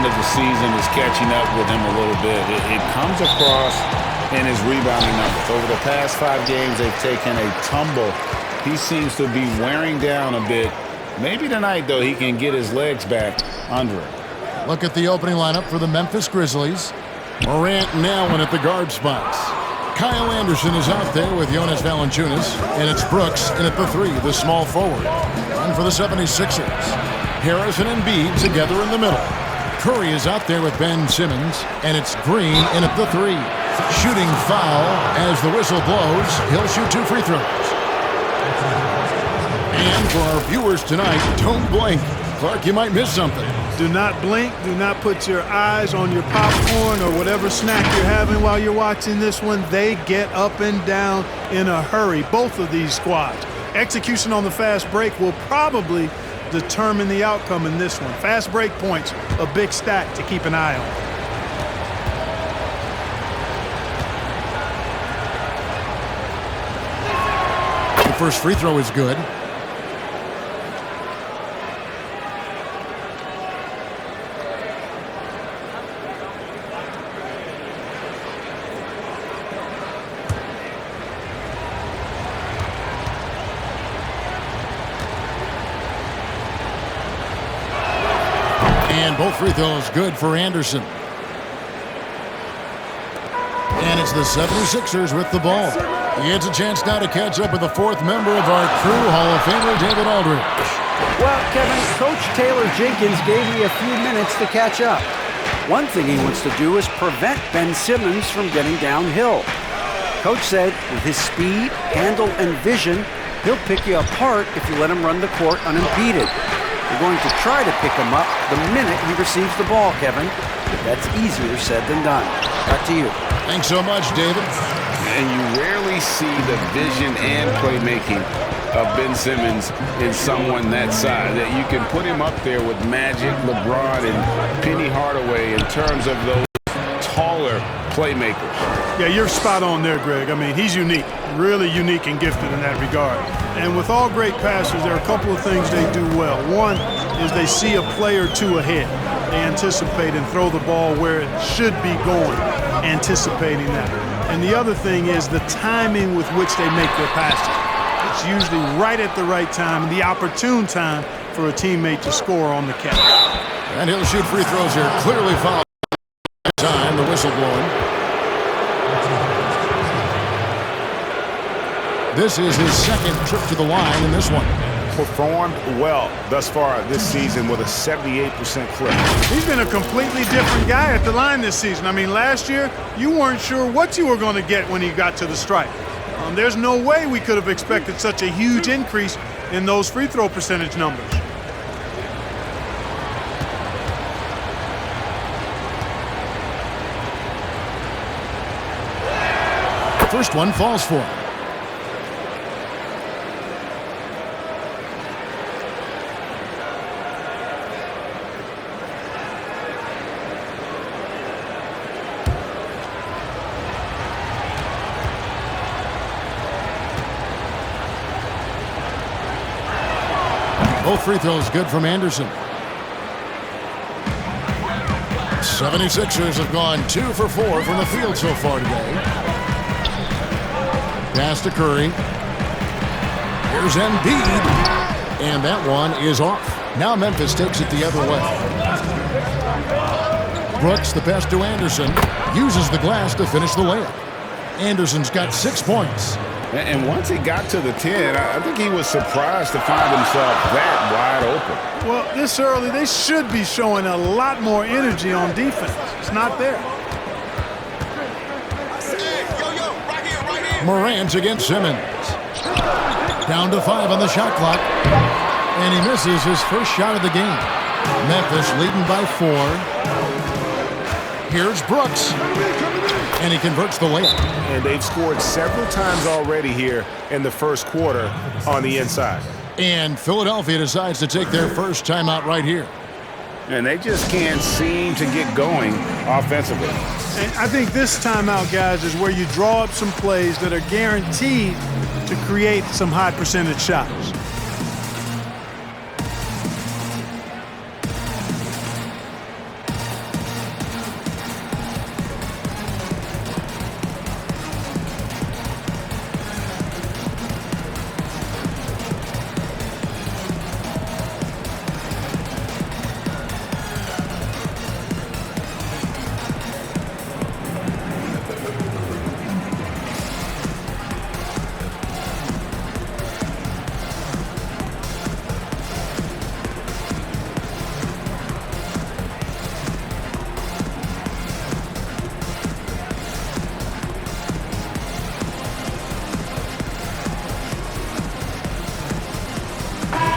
end of the season is catching up with him a little bit. It comes across in his rebounding numbers. Over the past 5 games, they've taken a tumble. He seems to be wearing down a bit. Maybe tonight, though, he can get his legs back under it. Look at the opening lineup for the Memphis Grizzlies. Morant and Allen at the guard spots. Kyle Anderson is out there with Jonas Valanciunas, and it's Brooks in at the 3, the small forward. And for the 76ers, Harrison and Embiid together in the middle. Curry is out there with Ben Simmons, and it's Green in at the 3. Shooting foul as the whistle blows. He'll shoot 2 free throws. And for our viewers tonight, don't blink. Clark, you might miss something. Do not blink. Do not put your eyes on your popcorn or whatever snack you're having while you're watching this one. They get up and down in a hurry, both of these squads. Execution on the fast break will probably determine the outcome in this one. Fast break points, a big stack to keep an eye on. The first free throw is good. And both free throws good for Anderson. And it's the 76ers with the ball. He gets a chance now to catch up with the 4th member of our crew, Hall of Famer David Aldridge. Well, Kevin, Coach Taylor Jenkins gave me a few minutes to catch up. One thing he wants to do is prevent Ben Simmons from getting downhill. Coach said with his speed, handle, and vision, he'll pick you apart if you let him run the court unimpeded. We're going to try to pick him up the minute he receives the ball, Kevin. But that's easier said than done. Back to you. Thanks so much, David. And you rarely see the vision and playmaking of Ben Simmons in someone that size. That you can put him up there with Magic, LeBron, and Penny Hardaway in terms of those taller playmakers. Yeah, you're spot on there, Greg. I mean, he's unique, really unique and gifted in that regard. And with all great passers, there are a couple of things they do well. One is they see a play or two ahead. They anticipate and throw the ball where it should be going, anticipating that. And the other thing is the timing with which they make their passes. It's usually right at the right time, the opportune time for a teammate to score on the catch. And he'll shoot free throws here. Clearly fouled. Time, the whistle blowing. This is his 2nd trip to the line in this one. Performed well thus far this season with a 78% clip. He's been a completely different guy at the line this season. I mean, last year, you weren't sure what you were going to get when he got to the stripe. There's no way we could have expected such a huge increase in those free throw percentage numbers. First one falls for him. Both free throws good from Anderson. 76ers have gone 2 for 4 from the field so far today. Pass to Curry. Here's Embiid. And that one is off. Now Memphis takes it the other way. Brooks, the pass to Anderson, uses the glass to finish the layup. Anderson's got 6 points. And once he got to the 10, I think he was surprised to find himself that wide open. Well, this early, they should be showing a lot more energy on defense. It's not there. Morant against Simmons. Down to 5 on the shot clock. And he misses his first shot of the game. Memphis leading by 4. Here's Brooks. And he converts the layup. And they've scored several times already here in the first quarter on the inside. And Philadelphia decides to take their first timeout right here. And they just can't seem to get going offensively. And I think this timeout, guys, is where you draw up some plays that are guaranteed to create some high percentage shots.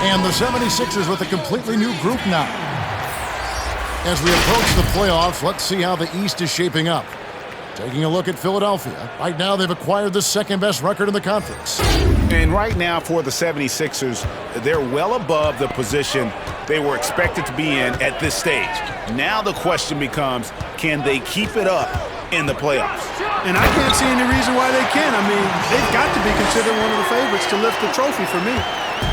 And the 76ers with a completely new group now. As we approach the playoffs, let's see how the East is shaping up. Taking a look at Philadelphia. Right now, they've acquired the second-best record in the conference. And right now for the 76ers, they're well above the position they were expected to be in at this stage. Now the question becomes, can they keep it up in the playoffs? And I can't see any reason why they can. I mean, they've got to be considered one of the favorites to lift the trophy for me.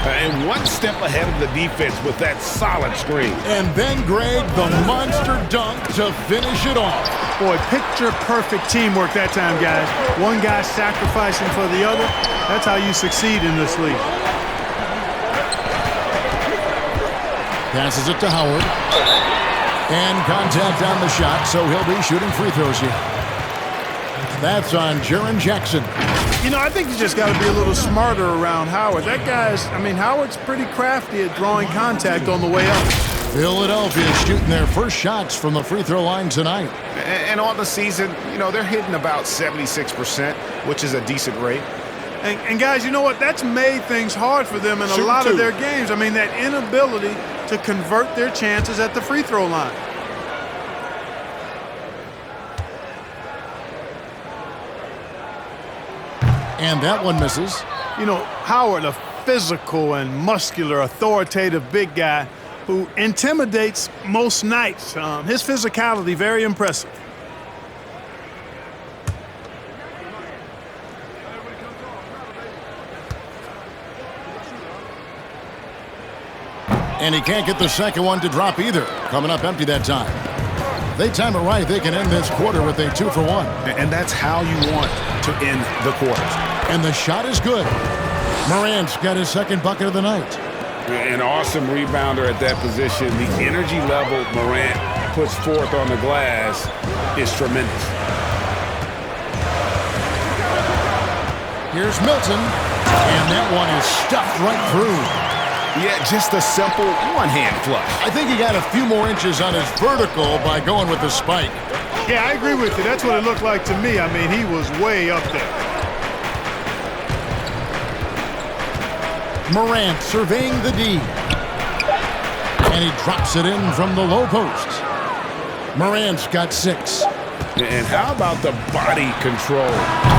And one step ahead of the defense with that solid screen. And then, Greg, the monster dunk to finish it off. Boy, picture-perfect teamwork that time, guys. One guy sacrificing for the other. That's how you succeed in this league. Passes it to Howard. And contact on the shot, so he'll be shooting free throws here. That's on Jaren Jackson. You know, I think you just got to be a little smarter around Howard. That guy's, I mean, Howard's pretty crafty at drawing contact on the way up. Philadelphia is shooting their first shots from the free throw line tonight. And on the season, you know, they're hitting about 76%, which is a decent rate. And guys, you know what? That's made things hard for them in a lot of their games. I mean, that inability to convert their chances at the free throw line. And that one misses. You know, Howard, a physical and muscular, authoritative big guy who intimidates most nights. His physicality, very impressive. And he can't get the second one to drop either. Coming up empty that time. If they time it right, they can end this quarter with a 2-for-1. And that's how you want to end the quarters. And the shot is good. Morant's got his second bucket of the night. An awesome rebounder at that position. The energy level Morant puts forth on the glass is tremendous. Here's Milton. And that one is stuffed right through. Yeah, just a simple one-hand flush. I think he got a few more inches on his vertical by going with the spike. Yeah, I agree with you. That's what it looked like to me. I mean, he was way up there. Morant surveying the D. And he drops it in from the low post. Morant's got 6. And how about the body control?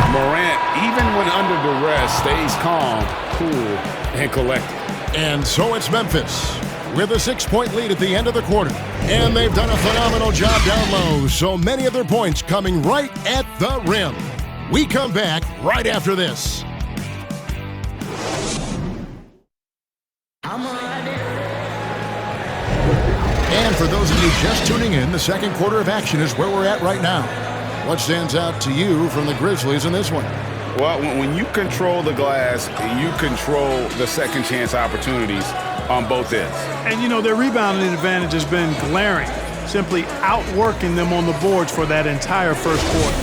Morant, even when under duress, stays calm, cool, and collected. And so it's Memphis with a 6-point lead at the end of the quarter. And they've done a phenomenal job down low. So many of their points coming right at the rim. We come back right after this. And for those of you just tuning in, the second quarter of action is where we're at right now. What stands out to you from the Grizzlies in this one? Well, when you control the glass, you control the second chance opportunities on both ends. And, you know, their rebounding advantage has been glaring, simply outworking them on the boards for that entire first quarter.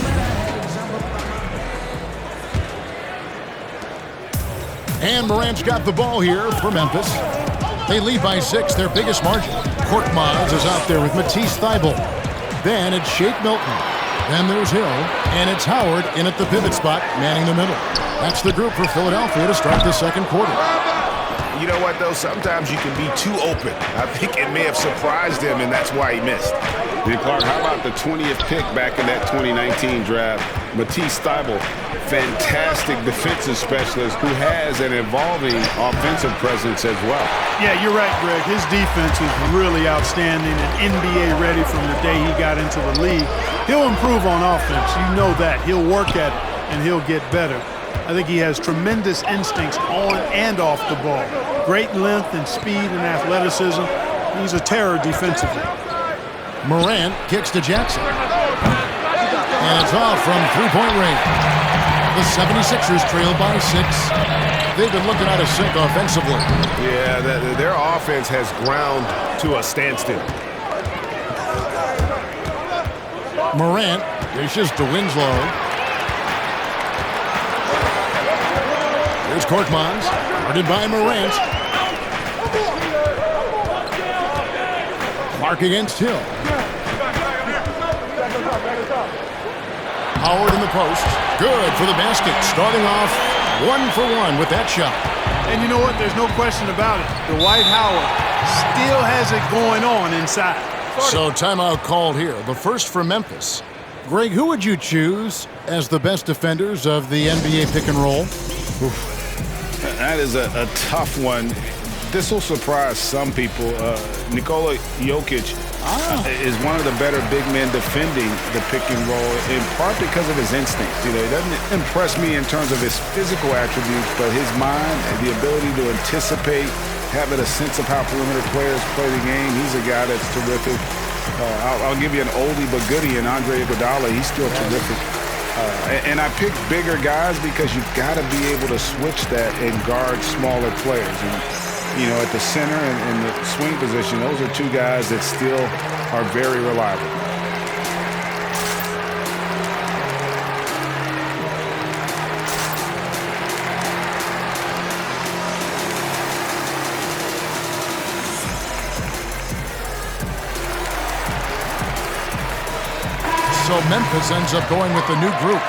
And Morant's got the ball here for Memphis. They lead by 6, their biggest margin. Korkmaz is out there with Matisse Thybulle. Then it's Shake Milton. Then there's Hill, and it's Howard in at the pivot spot, manning the middle. That's the group for Philadelphia to start the second quarter. You know what, though? Sometimes you can be too open. I think it may have surprised him, and that's why he missed. And Clark, how about the 20th pick back in that 2019 draft? Matisse Thybulle, fantastic defensive specialist who has an evolving offensive presence as well. Yeah, you're right, Greg. His defense is really outstanding and NBA ready from the day he got into the league. He'll improve on offense. You know that. He'll work at it, and he'll get better. I think he has tremendous instincts on and off the ball. Great length and speed and athleticism. He's a terror defensively. Morant kicks to Jackson. And it's off from three-point range. The 76ers trail by 6. They've been looking out of sync offensively. Yeah, their offense has ground to a standstill. Morant dishes to Winslow. Here's Korkmaz, guarded by Morant. Clark against Hill. Howard in the post. Good for the basket. Starting off 1 for 1 with that shot. And you know what? There's no question about it. Dwight Howard still has it going on inside. So timeout called here. The first for Memphis. Greg, who would you choose as the best defenders of the NBA pick and roll? That is a tough one. This will surprise some people. Nikola Jokic is one of the better big men defending the pick and roll, in part because of his instincts. You know, he doesn't impress me in terms of his physical attributes, but his mind and the ability to anticipate, having a sense of how perimeter players play the game. He's a guy that's terrific. I'll give you an oldie but goodie in Andre Iguodala. He's still terrific. And I pick bigger guys because you've got to be able to switch that and guard smaller players. And, you know, at the center and the swing position, those are two guys that still are very reliable. So Memphis ends up going with the new group.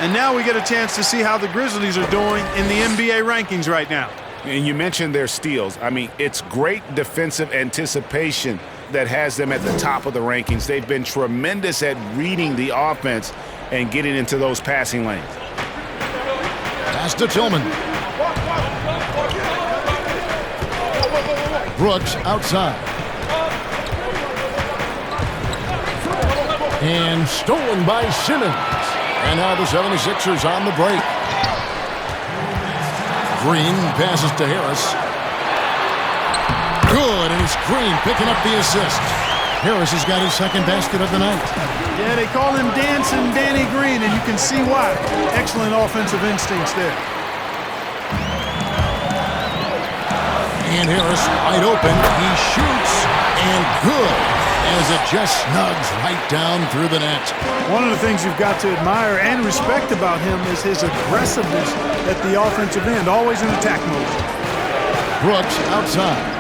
And now we get a chance to see how the Grizzlies are doing in the NBA rankings right now. And you mentioned their steals. I mean, it's great defensive anticipation that has them at the top of the rankings. They've been tremendous at reading the offense and getting into those passing lanes. Pass to Tillman. Brooks outside. And stolen by Simmons. And now the 76ers on the break. Green passes to Harris. Good, and it's Green picking up the assist. Harris has got his second basket of the night. Yeah, they call him Dancing Danny Green, and you can see why. Excellent offensive instincts there. And Harris wide open. He shoots, and good, as it just snugs right down through the net. One of the things you've got to admire and respect about him is his aggressiveness at the offensive end, always in attack mode. Brooks outside.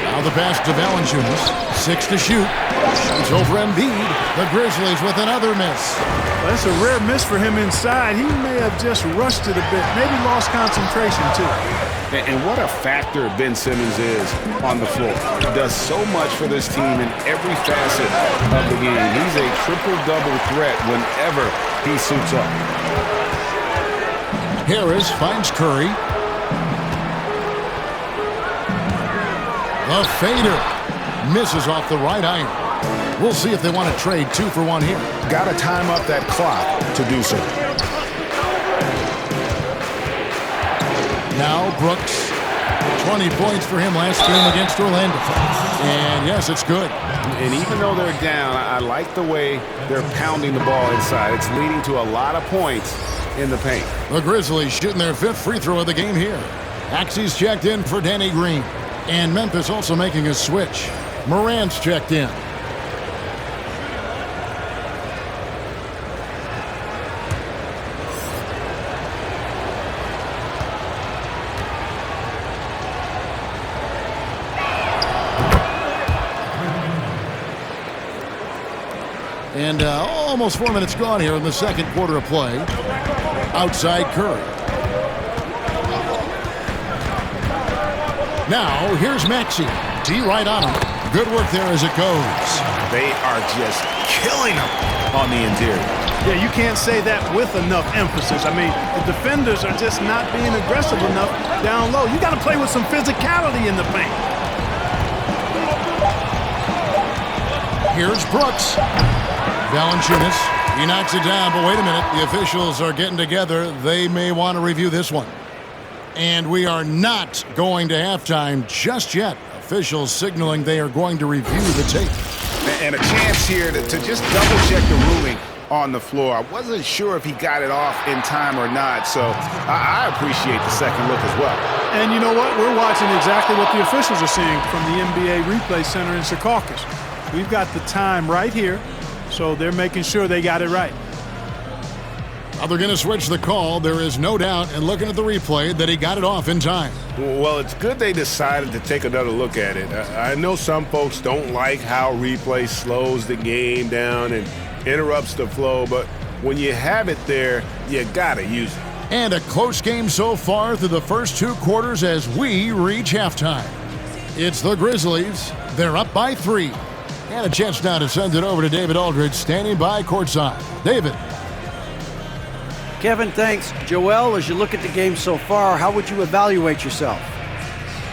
Now the pass to Valanciunas. 6 to shoot. Shoots over Embiid. The Grizzlies with another miss. Well, that's a rare miss for him inside. He may have just rushed it a bit, maybe lost concentration too. And what a factor Ben Simmons is on the floor. He does so much for this team in every facet of the game. He's a triple-double threat whenever he suits up. Harris finds Curry. The fader misses off the right iron. We'll see if they want to trade 2 for 1 here. Got to time up that clock to do so. Now Brooks, 20 points for him last game against Orlando. And yes, it's good. And even though they're down, I like the way they're pounding the ball inside. It's leading to a lot of points in the paint. The Grizzlies shooting their 5th free throw of the game here. Axie's checked in for Danny Green. And Memphis also making a switch. Morant's checked in. And almost 4 minutes gone here in the second quarter of play. Outside Curry. Now, here's Maxey. D right on him. Good work there as it goes. They are just killing them on the interior. Yeah, you can't say that with enough emphasis. I mean, the defenders are just not being aggressive enough down low. You got to play with some physicality in the paint. Here's Brooks. Valanciunas. He knocks it down, but wait a minute. The officials are getting together. They may want to review this one. And we are not going to halftime just yet. Officials signaling they are going to review the tape. And a chance here to just double-check the ruling on the floor. I wasn't sure if he got it off in time or not, so I appreciate the second look as well. And you know what? We're watching exactly what the officials are seeing from the NBA Replay Center in Secaucus. We've got the time right here, so they're making sure they got it right. Now they're going to switch the call. There is no doubt, and looking at the replay, that he got it off in time. Well, it's good they decided to take another look at it. I know some folks don't like how replay slows the game down and interrupts the flow, but when you have it there, you got to use it. And a close game so far through the first 2 quarters as we reach halftime. It's the Grizzlies. They're up by 3. And a chance now to send it over to David Aldridge, standing by courtside. David. Kevin, thanks. Joel, as you look at the game so far, how would you evaluate yourself?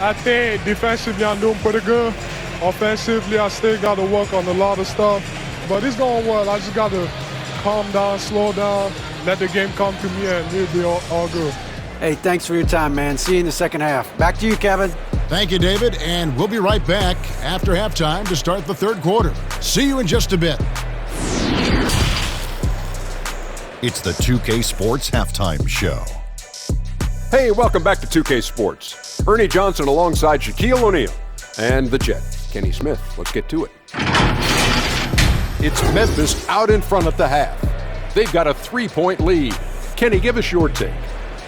I think defensively I'm doing pretty good. Offensively, I still got to work on a lot of stuff. But it's going well. I just got to calm down, slow down, let the game come to me, and it'll be all good. Hey, thanks for your time, man. See you in the second half. Back to you, Kevin. Thank you, David. And we'll be right back after halftime to start the third quarter. See you in just a bit. It's the 2K Sports Halftime Show. Hey, welcome back to 2K Sports. Ernie Johnson alongside Shaquille O'Neal and the Jet, Kenny Smith. Let's get to it. It's Memphis out in front at the half. They've got a 3-point lead. Kenny, give us your take.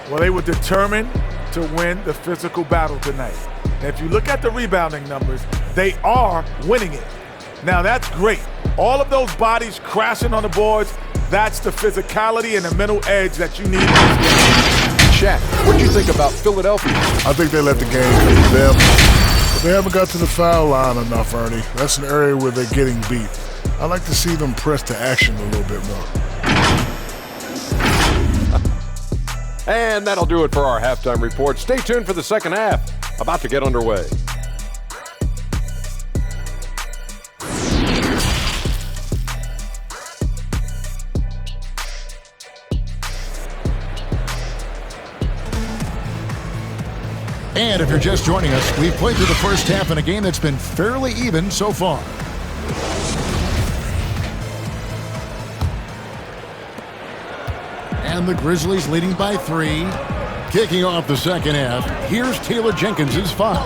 Well, they were determined to win the physical battle tonight. And if you look at the rebounding numbers, they are winning it. Now, that's great. All of those bodies crashing on the boards, that's the physicality and the mental edge that you need in this game. Shaq, what do you think about Philadelphia? I think they let the game come to them. But they haven't got to the foul line enough, Ernie. That's an area where they're getting beat. I like to see them press to action a little bit more. And that'll do it for our halftime report. Stay tuned for the second half. About to get underway. And if you're just joining us, we've played through the first half in a game that's been fairly even so far. And the Grizzlies leading by 3. Kicking off the second half, here's Taylor Jenkins' foul.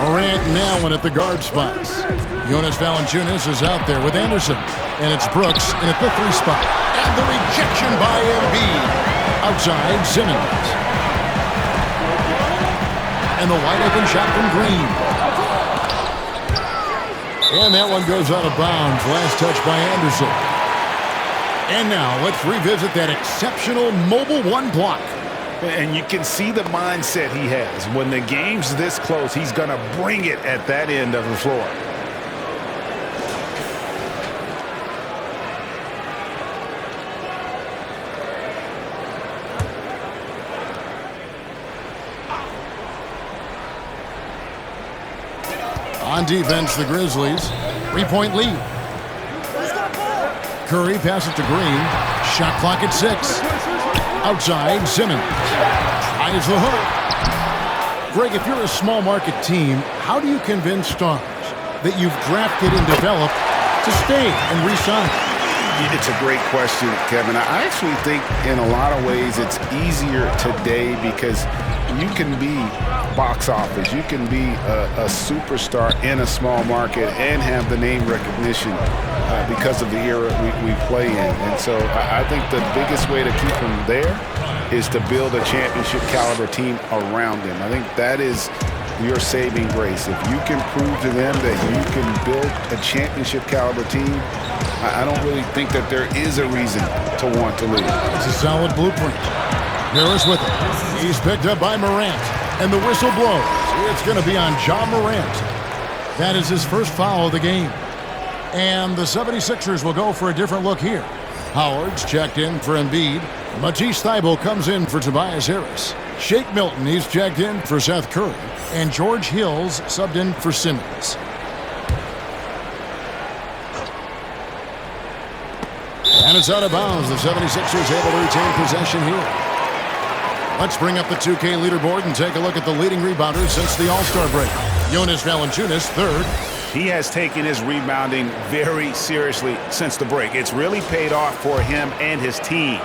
Morant now in at the guard spots. Jonas Valanciunas is out there with Anderson. And it's Brooks in at the 3 spot. And the rejection by Embiid. Outside, Simmons. And the wide open shot from Green. And that one goes out of bounds. Last touch by Anderson. And now let's revisit that exceptional mobile 1 block. And you can see the mindset he has. When the game's this close, he's going to bring it at that end of the floor. On defense, the Grizzlies. 3-point lead. Curry passes to Green. Shot clock at 6. Outside, Simmons. Tries the hook. Greg, if you're a small market team, how do you convince stars that you've drafted and developed to stay and re-sign? It's a great question, Kevin. I actually think in a lot of ways it's easier today because you can be box office. You can be a superstar in a small market and have the name recognition because of the era we play in. And so I think the biggest way to keep them there is to build a championship caliber team around them. I think that is your saving grace. If you can prove to them that you can build a championship caliber team, I don't really think that there is a reason to want to leave. It's a solid blueprint. Harris with it. He's picked up by Morant. And the whistle blows. It's going to be on Ja Morant. That is his first foul of the game. And the 76ers will go for a different look here. Howard's checked in for Embiid. Matisse Thybulle comes in for Tobias Harris. Shake Milton, he's checked in for Seth Curry. And George Hill's subbed in for Simmons. And it's out of bounds. The 76ers able to retain possession here. Let's bring up the 2K leaderboard and take a look at the leading rebounders since the All-Star break. Jonas Valanciunas, 3rd. He has taken his rebounding very seriously since the break. It's really paid off for him and his team.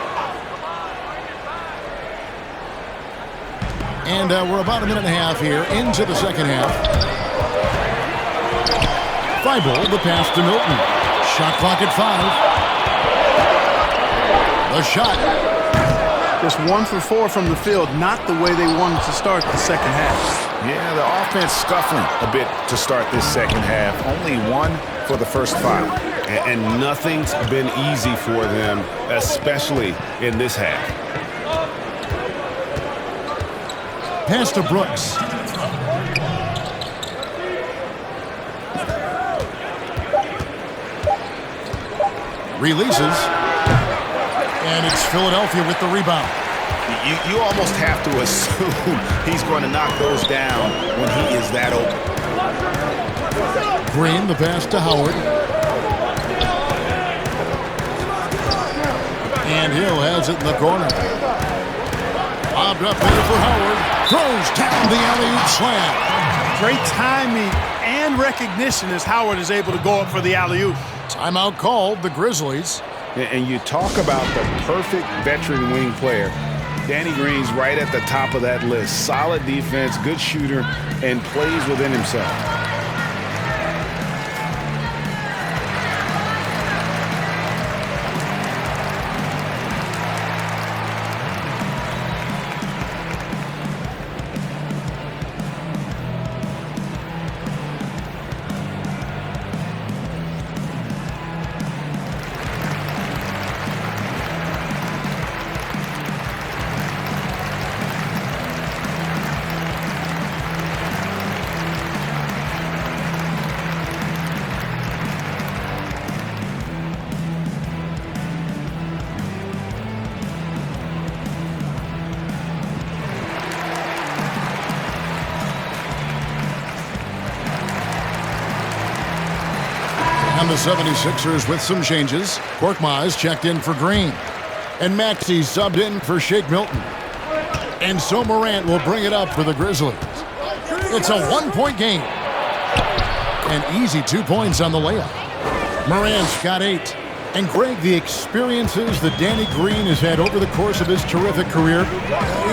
And we're about a minute and a half here into the second half. Thybulle, the pass to Milton. Shot clock at 5. The shot. Just 1 for 4 from the field, not the way they wanted to start the second half. Yeah, the offense scuffling a bit to start this second half. Only 1 for the first 5. And nothing's been easy for them, especially in this half. Pass to Brooks. Releases. And it's Philadelphia with the rebound. You almost have to assume he's going to knock those down when he is that open. Green, the pass to Howard. And Hill has it in the corner. Lobbed up there for Howard. Throws down the alley-oop slam. Great timing and recognition as Howard is able to go up for the alley-oop. Timeout called, the Grizzlies. And you talk about the perfect veteran wing player. Danny Green's right at the top of that list. Solid defense, good shooter, and plays within himself. And the 76ers with some changes. Korkmaz checked in for Green. And Maxey subbed in for Shake Milton. And so Morant will bring it up for the Grizzlies. It's a one-point game. An easy 2 points on the layup. Morant's got 8. And Greg, the experiences that Danny Green has had over the course of his terrific career,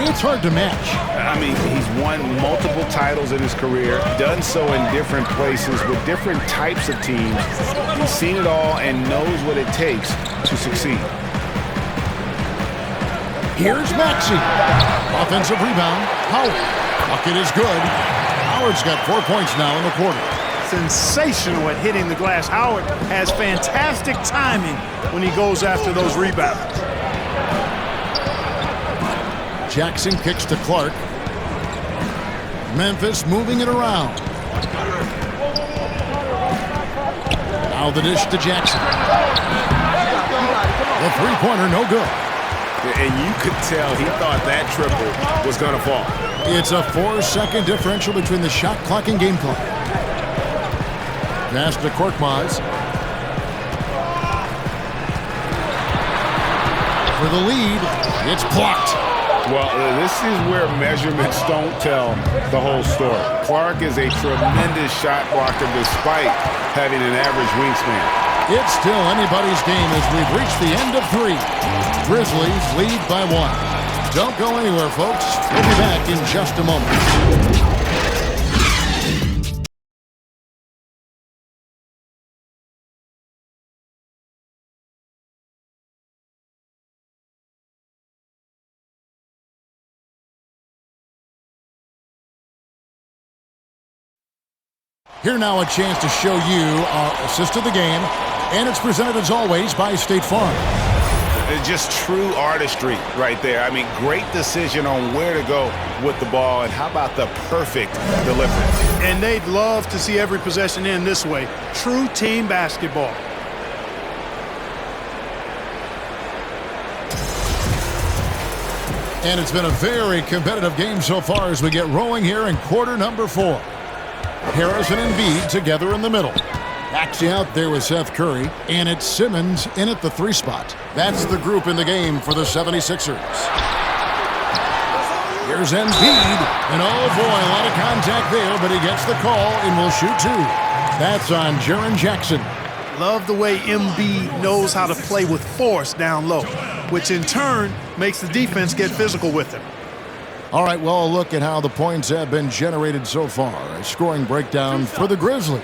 it's hard to match. I mean, he's won multiple titles in his career, done so in different places with different types of teams. He's seen it all and knows what it takes to succeed. Here's Maxey. Offensive rebound. Howard. Bucket is good. Howard's got 4 points now in the quarter. Sensational at hitting the glass. Howard has fantastic timing when he goes after those rebounds. Jackson kicks to Clark. Memphis moving it around. Now the dish to Jackson. The three-pointer no good. And you could tell he thought that triple was going to fall. It's a 4-second differential between the shot clock and game clock. Pass to Korkmaz. For the lead, it's blocked. Well, this is where measurements don't tell the whole story. Clark is a tremendous shot blocker despite having an average wingspan. It's still anybody's game as we've reached the end of 3. Grizzlies lead by 1. Don't go anywhere, folks. We'll be back in just a moment. Here now a chance to show you our assist of the game, and it's presented as always by State Farm. It's just true artistry right there. I mean, great decision on where to go with the ball, and how about the perfect delivery? And they'd love to see every possession end this way. True team basketball. And it's been a very competitive game so far as we get rolling here in quarter number 4. Harris and Embiid together in the middle. Maxey out there with Seth Curry, and it's Simmons in at the 3 spot. That's the group in the game for the 76ers. Here's Embiid, and oh boy, a lot of contact there, but he gets the call and will shoot 2. That's on Jaren Jackson. Love the way Embiid knows how to play with force down low, which in turn makes the defense get physical with him. All right, well, a look at how the points have been generated so far. A scoring breakdown for the Grizzlies.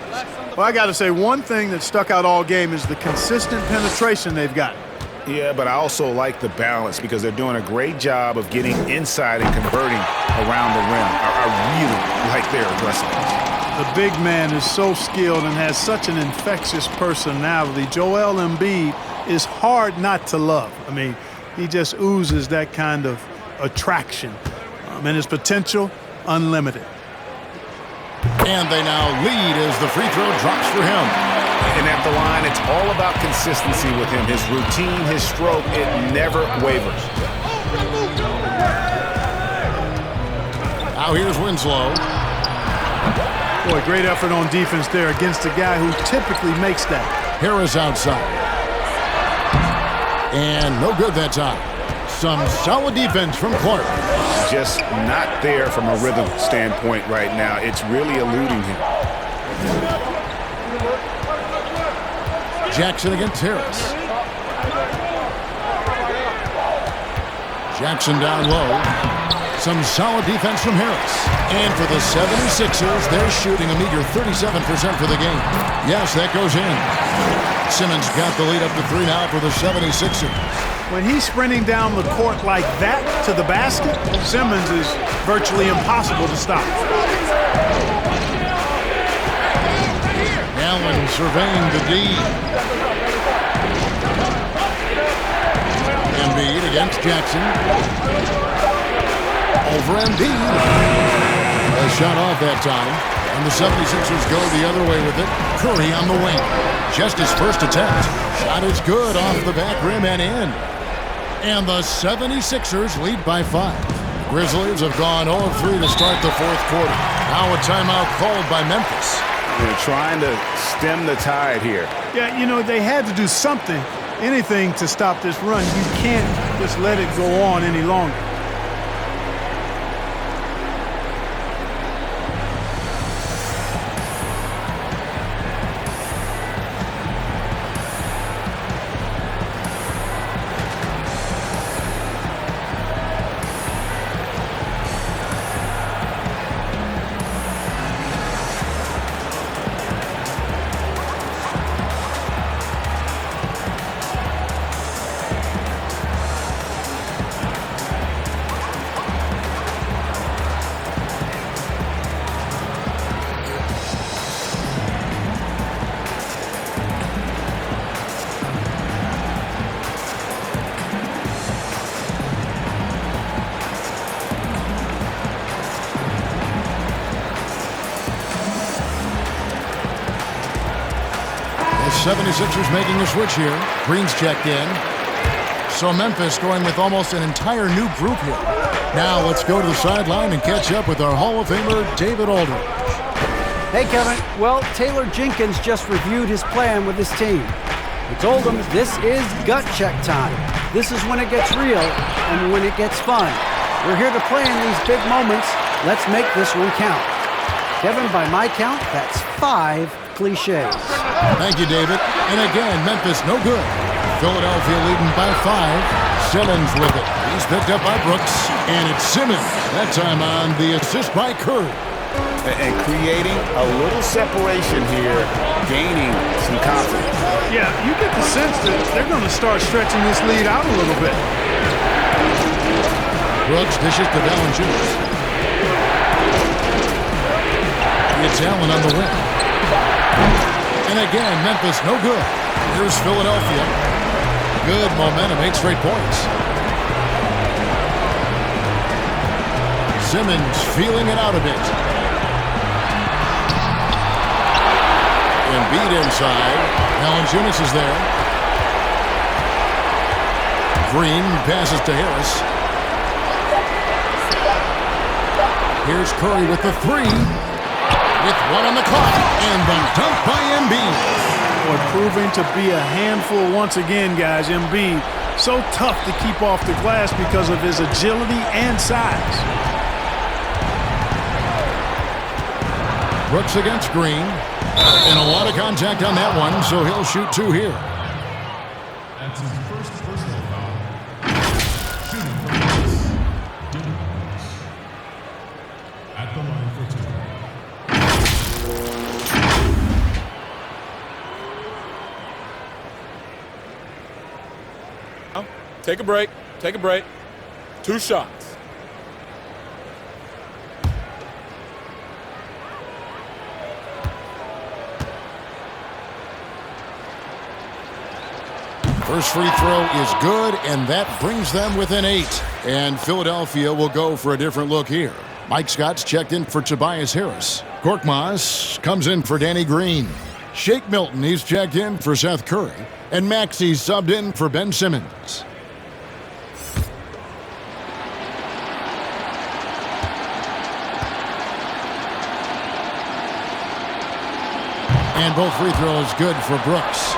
Well, I got to say, one thing that stuck out all game is the consistent penetration they've got. Yeah, but I also like the balance because they're doing a great job of getting inside and converting around the rim. I really like their aggressiveness. The big man is so skilled and has such an infectious personality. Joel Embiid is hard not to love. I mean, he just oozes that kind of attraction. And his potential, unlimited. And they now lead as the free throw drops for him. And at the line, it's all about consistency with him. His routine, his stroke, it never wavers. Now here's Winslow. Boy, great effort on defense there against a guy who typically makes that. Harris outside. And no good that time. Some solid defense from Clark. Just not there from a rhythm standpoint right now. It's really eluding him. Jackson against Harris. Jackson down low. Some solid defense from Harris. And for the 76ers, they're shooting a meager 37% for the game. Yes, that goes in. Simmons got the lead up to 3 now for the 76ers. When he's sprinting down the court like that to the basket, Simmons is virtually impossible to stop. Allen surveying the D. Embiid against Jackson. Over Embiid. A shot off that time. And the 76ers go the other way with it. Curry on the wing. Just his first attempt. Shot is good off the back rim and in. And the 76ers lead by 5. Grizzlies have gone 0-3 to start the fourth quarter. Now a timeout called by Memphis. They're trying to stem the tide here. Yeah, you know, they had to do something, anything to stop this run. You can't just let it go on any longer. The 76ers making a switch here. Green's checked in. So Memphis going with almost an entire new group here. Now let's go to the sideline and catch up with our Hall of Famer, David Aldridge. Hey, Kevin. Well, Taylor Jenkins just reviewed his plan with his team. He told them this is gut check time. This is when it gets real and when it gets fun. We're here to play in these big moments. Let's make this one count. Kevin, by my count, that's 5 cliches. Thank you, David. And again, Memphis no good. Philadelphia leading by 5. Simmons with it. He's picked up by Brooks. And it's Simmons. That time on the assist by Curry. And creating a little separation here, gaining some confidence. Yeah, you get the sense that they're going to start stretching this lead out a little bit. Brooks dishes to Valanciunas. It's Allen on the wing. And again, Memphis no good. Here's Philadelphia. Good momentum, 8 straight points. Simmons feeling it out a bit. Embiid inside. Valanciunas is there. Green passes to Harris. Here's Curry with the 3. With 1 on the clock, and the dunk by Embiid. Boy, proving to be a handful once again, guys. Embiid, so tough to keep off the glass because of his agility and size. Brooks against Green. And a lot of contact on that one, so he'll shoot 2 here. That's his first personal foul. Shooting from at the line for 2. Take a break. Take a break. 2 shots. First free throw is good, and that brings them within 8. And Philadelphia will go for a different look here. Mike Scott's checked in for Tobias Harris. Korkmaz comes in for Danny Green. Shake Milton, he's checked in for Seth Curry. And Maxey's subbed in for Ben Simmons. And both free throws good for Brooks.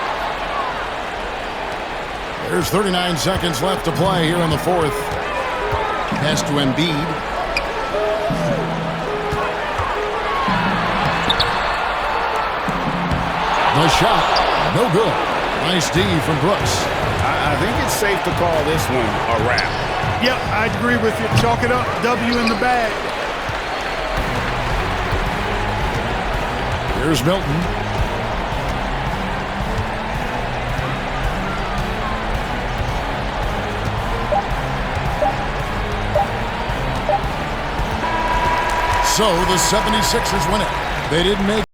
There's 39 seconds left to play here in the fourth. Pass to Embiid. The shot, no good. Nice D from Brooks. I think it's safe to call this one a wrap. Yep, I agree with you. Chalk it up. W in the bag. Here's Milton. So the 76ers win it. They didn't make